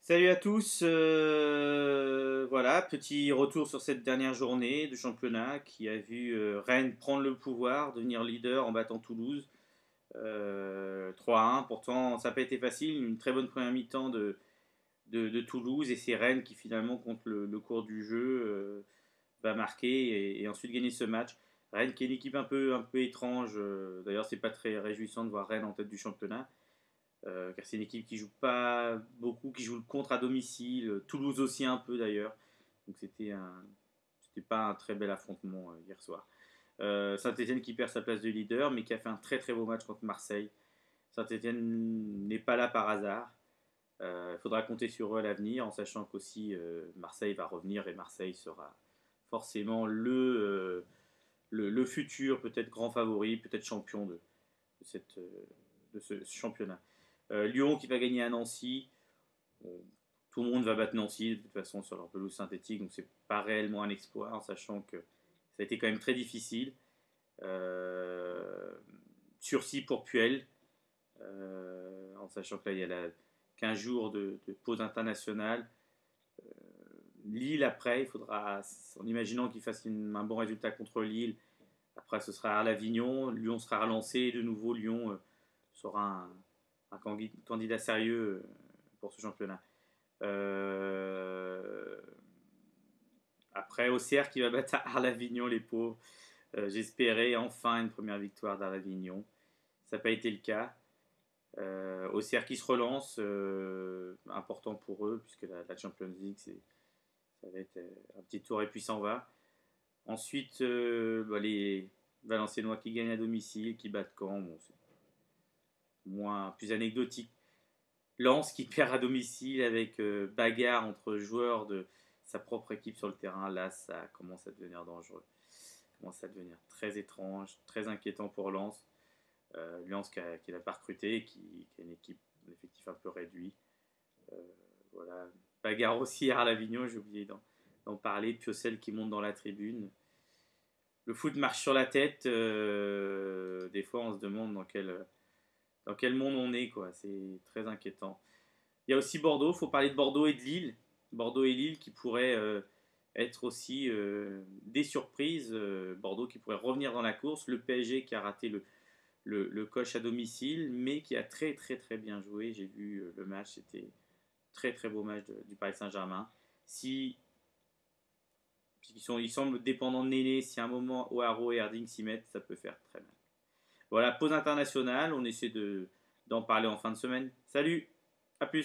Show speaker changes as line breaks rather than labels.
Salut à tous, voilà, petit retour sur cette dernière journée de championnat qui a vu Rennes prendre le pouvoir, devenir leader en battant Toulouse 3-1. Pourtant, ça n'a pas été facile, une très bonne première mi-temps de Toulouse et c'est Rennes qui finalement, contre le cours du jeu, va marquer et ensuite gagner ce match. Rennes qui est une équipe un peu étrange, d'ailleurs c'est pas très réjouissant de voir Rennes en tête du championnat. Car c'est une équipe qui joue pas beaucoup, qui joue le contre à domicile, Toulouse aussi un peu d'ailleurs. Donc c'était pas un très bel affrontement hier soir. Saint-Etienne qui perd sa place de leader, mais qui a fait un très très beau match contre Marseille. Saint-Etienne n'est pas là par hasard. Il faudra compter sur eux à l'avenir, en sachant qu'aussi Marseille va revenir et Marseille sera forcément le futur, peut-être grand favori, peut-être champion cette, de ce championnat. Lyon qui va gagner à Nancy. Bon, tout le monde va battre Nancy de toute façon sur leur pelouse synthétique, donc c'est pas réellement un exploit, en sachant que ça a été quand même très difficile. Euh, Sursis pour Puel, en sachant que là il y a 15 jours de pause internationale. Lille après, il faudra, en imaginant qu'il fasse un bon résultat contre Lille, après ce sera à l'Avignon, Lyon sera relancé et de nouveau Lyon sera un candidat sérieux pour ce championnat. Euh, Après, Auxerre qui va battre Arles-Avignon, les pauvres. J'espérais enfin une première victoire d'Arles-Avignon. Ça n'a pas été le cas. Auxerre qui se relance, important pour eux, puisque la Champions League, ça va être un petit tour et puis s'en va. Ensuite, les Valenciennois qui gagnent à domicile, qui battent Caen, bon, c'est plus anecdotique. Lens qui perd à domicile avec bagarre entre joueurs de sa propre équipe sur le terrain. Là, ça commence à devenir dangereux. Ça commence à devenir très étrange, très inquiétant pour Lens. Lens qui n'a pas recruté et qui a une équipe, un effectif un peu réduit. Euh, voilà. Bagarre aussi à l'Avignon, j'ai oublié d'en parler. Piocel qui monte dans la tribune. Le foot marche sur la tête. Des fois, on se demande dans quel monde on est, quoi. C'est très inquiétant. Il y a aussi Bordeaux, il faut parler de Bordeaux et de Lille. Bordeaux et Lille qui pourraient être aussi des surprises. Bordeaux qui pourrait revenir dans la course. Le PSG qui a raté le coche à domicile, mais qui a très très très bien joué. J'ai vu le match, c'était très très beau match du Paris Saint-Germain. Si ils semblent dépendants de Néné, si à un moment O'Haro et Harding s'y mettent, ça peut faire très mal. Voilà, pause internationale, on essaie d'en parler en fin de semaine. Salut, à plus.